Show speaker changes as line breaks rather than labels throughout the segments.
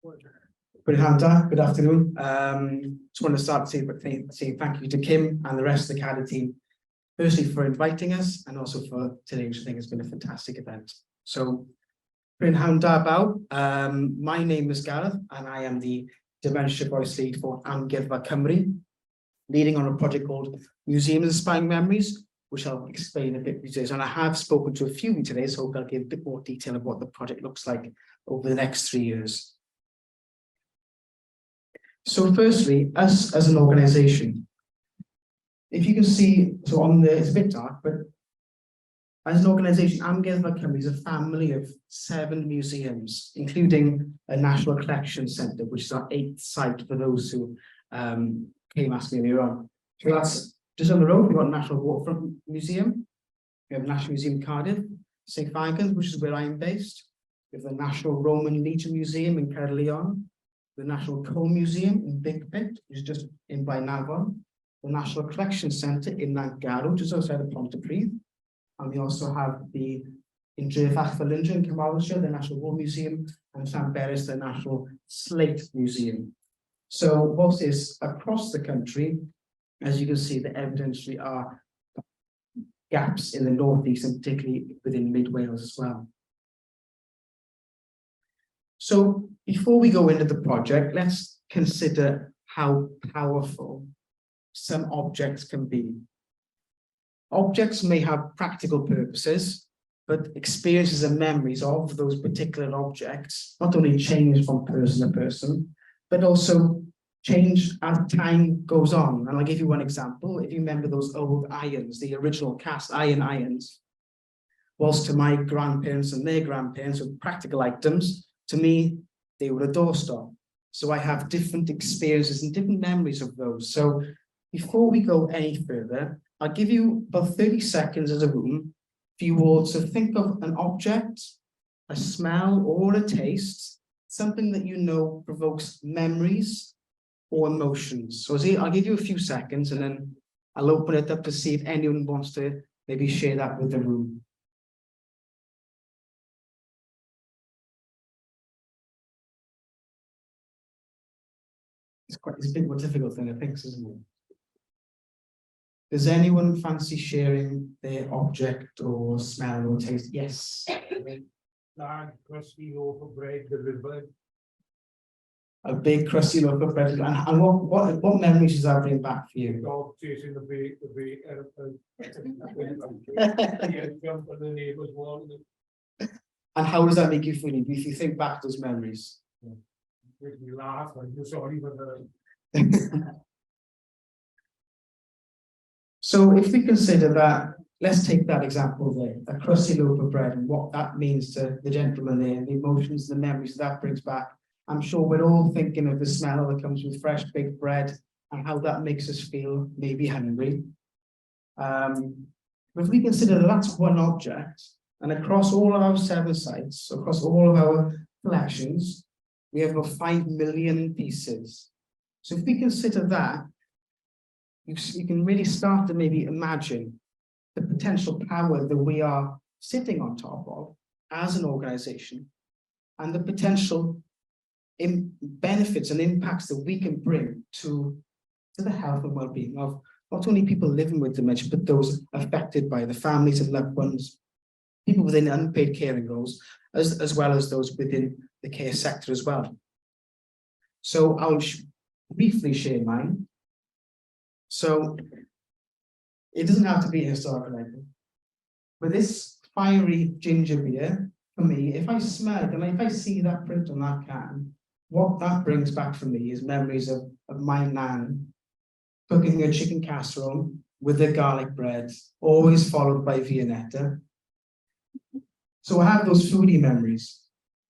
Good afternoon. Just want to start saying thank you to Kim and the rest of the CADR team, firstly for inviting us and also for today, which I think has been a fantastic event. So, my name is Gareth and I am the Dementia Voice Lead for Amgueddfa Cymru, leading on a project called Museums Inspiring Memories, which I'll explain a bit today. And I have spoken to a few today, so I'll give a bit more detail of what the project looks like over the next 3 years. So firstly, us as an organisation, if you can see, so on the, it's a bit dark, but as an organisation, Amgueddfa Cymru is a family of 7 museums, including a National Collection Centre, which is our 8th site for those who came asking earlier on. So that's just on the road. We've got National Waterfront Museum, we have National Museum Cardiff, St Fagans, which is where I'm based. We have the National Roman Legion Museum in Caerleon, the National Coal Museum in Big Pit, which is just in by Navon, the National Collection Centre in Nantgarw, just outside of Pontypridd, and we also have the Amgueddfa Cymru in Carmarthenshire, the National War Museum, and Llanberis, the National Slate Museum. So whilst it's across the country, as you can see, there evidently are gaps in the northeast and particularly within Mid Wales as well. So before we go into the project, let's consider how powerful some objects can be. Objects may have practical purposes, but experiences and memories of those particular objects not only change from person to person, but also change as time goes on. And I'll give you one example. If you remember those old irons, the original cast iron irons, whilst to my grandparents and their grandparents were practical items, to me, they were a doorstop. So I have different experiences and different memories of those. So before we go any further, I'll give you about 30 seconds as a room for you all to think of an object, a smell or a taste, something that you know provokes memories or emotions. So I'll give you a few seconds and then I'll open it up to see if anyone wants to maybe share that with the room. It's a bit more difficult than I think, isn't it? Does anyone fancy sharing their object or smell or taste? Yes.
Large, crusty loaf of bread delivered.
A big crusty loaf of bread. And what memories does that bring back for you?
Dog chasing the bee elephant. Jump on the neighbour's wall.
And how does that make you feel if you think back those memories?
Make me laugh. I'm just sorry for the.
So if we consider that, let's take that example there, a crusty loaf of bread and what that means to the gentleman there, and the emotions, the memories that brings back. I'm sure we're all thinking of the smell that comes with fresh baked bread and how that makes us feel maybe hungry. But if we consider that that's one object, and across all of our 7 sites, across all of our collections, we have about 5 million pieces. So if we consider that, you can really start to maybe imagine the potential power that we are sitting on top of as an organisation and the potential benefits and impacts that we can bring to the health and well-being of not only people living with dementia, but those affected by the families and loved ones, people within unpaid caring roles, as well as those within the care sector as well. So I'll briefly share mine. So it doesn't have to be a historical item, but this fiery ginger beer, for me, if I smell it and if I see that print on that can, what that brings back for me is memories of my nan cooking a chicken casserole with the garlic bread, always followed by Viennetta. So I have those foodie memories.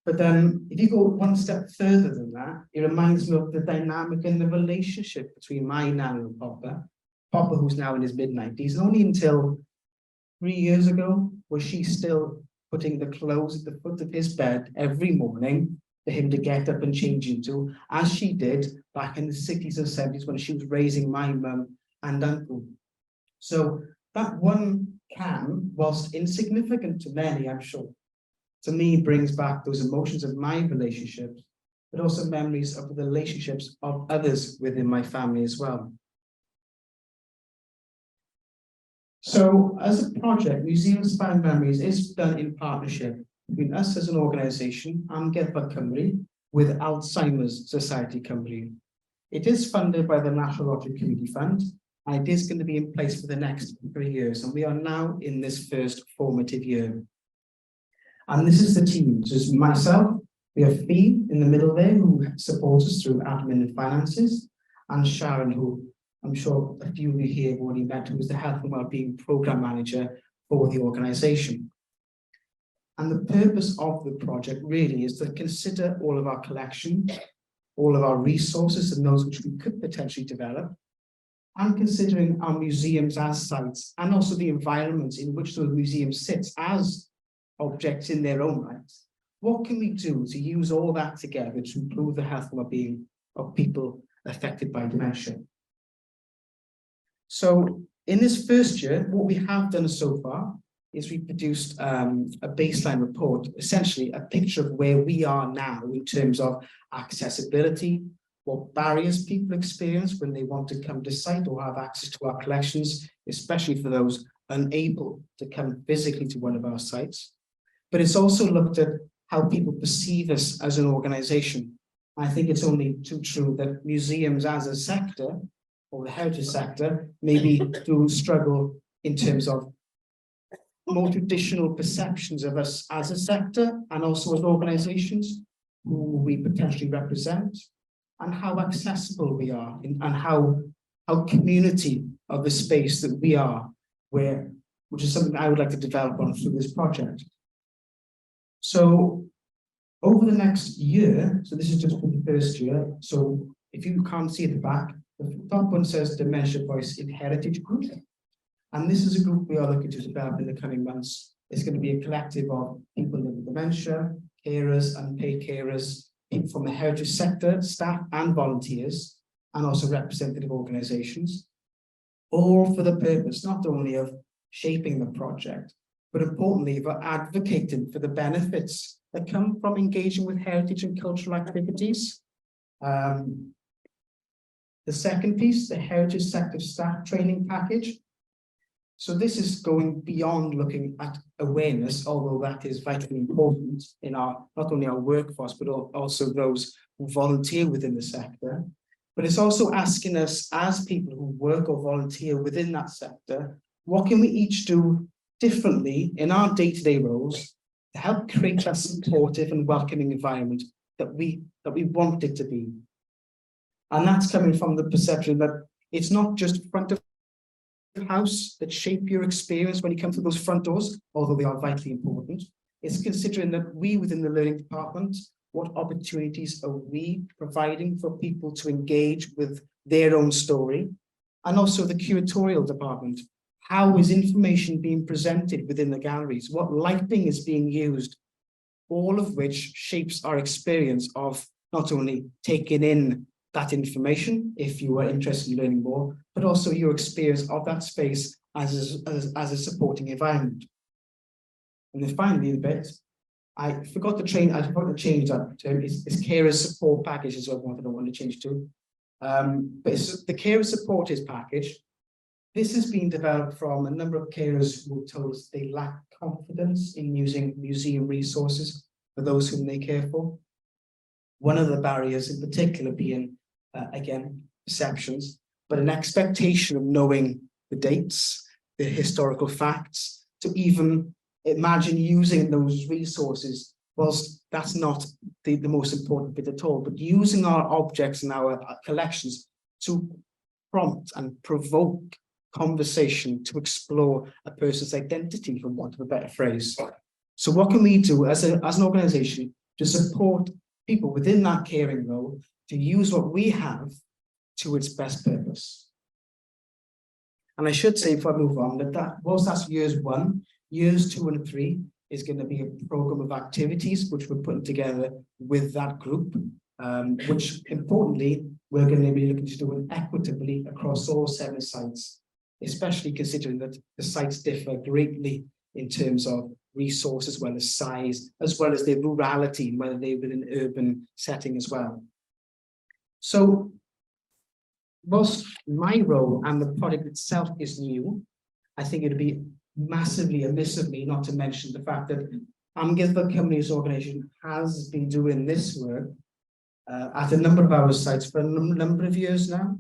But then if you go one step further than that, it reminds me of the dynamic and the relationship between my nan and Papa, who's now in his mid-90s, and only until 3 years ago was she still putting the clothes at the foot of his bed every morning for him to get up and change into, as she did back in the 60s and 70s when she was raising my mum and uncle. So that one can, whilst insignificant to many, I'm sure, to me brings back those emotions of my relationships but also memories of the relationships of others within my family as well. So as a project, Museum Inspiring Memories is done in partnership between us as an organisation, Amgueddfa Cymru, with Alzheimer's Society Cymru. It is funded by the National Lottery Community Fund, and it is going to be in place for the next 3 years, and we are now in this first formative year. And this is the team. So it's myself, we have Fee in the middle there, who supports us through admin and finances, and Sharon, who I'm sure a few of you here have already met, who is the Health and Wellbeing Programme Manager for the organisation. And the purpose of the project really is to consider all of our collection, all of our resources and those which we could potentially develop, and considering our museums as sites, and also the environments in which those museums sit as objects in their own right. What can we do to use all that together to improve the health and well-being of people affected by dementia? So in this first year, what we have done so far is we produced a baseline report, essentially a picture of where we are now in terms of accessibility, what barriers people experience when they want to come to site or have access to our collections, especially for those unable to come physically to one of our sites. But it's also looked at how people perceive us as an organisation. I think it's only too true that museums as a sector, or the heritage sector, maybe do struggle in terms of more traditional perceptions of us as a sector and also as organisations who we potentially represent, and how accessible we are, and how community of the space that we are, which is something I would like to develop on through this project. So over the next year, so this is just for the first year, so if you can't see at the back, the top one says Dementia Voice in Heritage Group. And this is a group we are looking to develop in the coming months. It's going to be a collective of people living with dementia, carers, unpaid carers, people from the heritage sector, staff and volunteers, and also representative organisations, all for the purpose not only of shaping the project, but importantly for advocating for the benefits that come from engaging with heritage and cultural activities. The second piece, the heritage sector staff training package. So this is going beyond looking at awareness, although that is vitally important in our, not only our workforce, but also those who volunteer within the sector. But it's also asking us as people who work or volunteer within that sector, what can we each do differently in our day-to-day roles to help create that supportive and welcoming environment that we want it to be. And that's coming from the perception that it's not just front of house that shape your experience when you come through those front doors, although they are vitally important. It's considering that we within the learning department, what opportunities are we providing for people to engage with their own story, and also the curatorial department. How is information being presented within the galleries? What lighting is being used? All of which shapes our experience of not only taking in that information, if you are interested in learning more, but also your experience of that space as a supporting environment. And then finally, the bit, I forgot to change that term, it's carer support package is what I want to change to. But it's the carer supporters package. This has been developed from a number of carers who told us they lack confidence in using museum resources for those whom they care for. One of the barriers in particular being, again, perceptions, but an expectation of knowing the dates, the historical facts, to even imagine using those resources, whilst that's not the most important bit at all, but using our objects and our collections to prompt and provoke conversation, to explore a person's identity, for want of a better phrase. So what can we do as an organisation to support people within that caring role to use what we have to its best purpose? And I should say, before I move on, whilst that's years 1, years 2 and 3 is going to be a program of activities which we're putting together with that group, which importantly, we're going to be looking to do equitably across all 7 sites, especially considering that the sites differ greatly in terms of resource as well as size, as well as their rurality, whether they were in an urban setting as well. So, whilst my role and the project itself is new, I think it'd be massively amiss of me not to mention the fact that Amgueddfa Cymru's organisation has been doing this work at a number of our sites for a number of years now.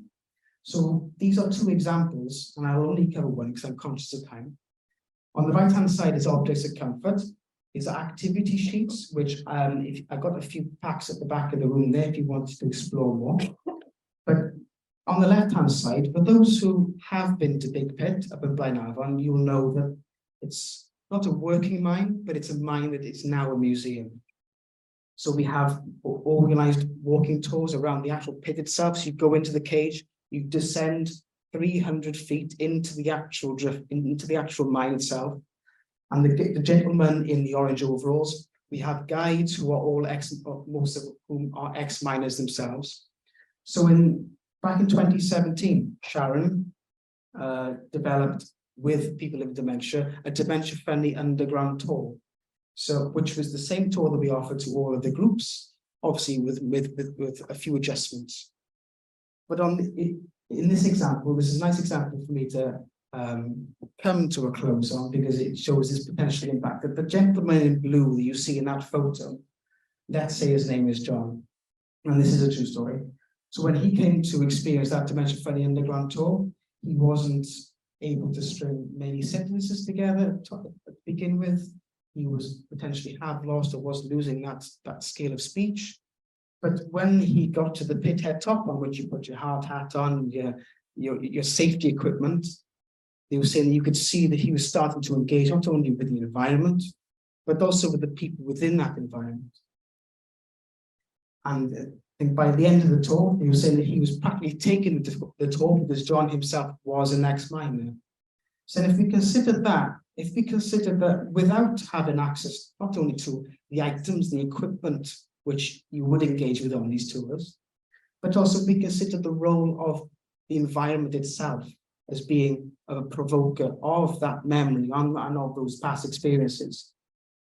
So these are two examples, and I'll only cover one because I'm conscious of time. On the right-hand side is objects of comfort. These are activity sheets, which if I've got a few packs at the back of the room there if you wanted to explore more. But on the left-hand side, for those who have been to Big Pit up in Blaenavon, you'll know that it's not a working mine, but it's a mine that is now a museum. So we have organised walking tours around the actual pit itself. So you go into the cage, you descend 300 feet into the actual mine itself. And the gentlemen in the orange overalls, we have guides who are all most of whom are ex-miners themselves. So back in 2017, Sharon developed with people with dementia a dementia-friendly underground tour. So, which was the same tour that we offered to all of the groups, obviously with a few adjustments. But in this example, this is a nice example for me to come to a close on, because it shows this potential impact. That the gentleman in blue that you see in that photo, let's say his name is John, and this is a true story. So when he came to experience that dementia-friendly underground tour, he wasn't able to string many sentences together to begin with. He was potentially have lost or was losing that scale of speech. But when he got to the pit head top, on which you put your hard hat on, your safety equipment, they were saying that you could see that he was starting to engage not only with the environment, but also with the people within that environment. And I think by the end of the tour, he was saying that he was practically taking the tour because John himself was an ex-miner. So if we consider that without having access not only to the items, the equipment which you would engage with on these tours, but also we consider the role of the environment itself as being a provoker of that memory and of those past experiences.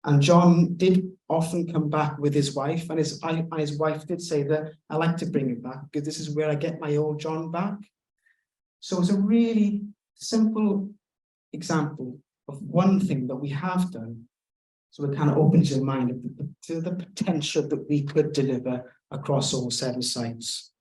And John did often come back with his wife, and his wife did say that I like to bring it back because this is where I get my old John back. So it's a really simple example of one thing that we have done. So it kind of opens your mind to the potential that we could deliver across all 7 sites.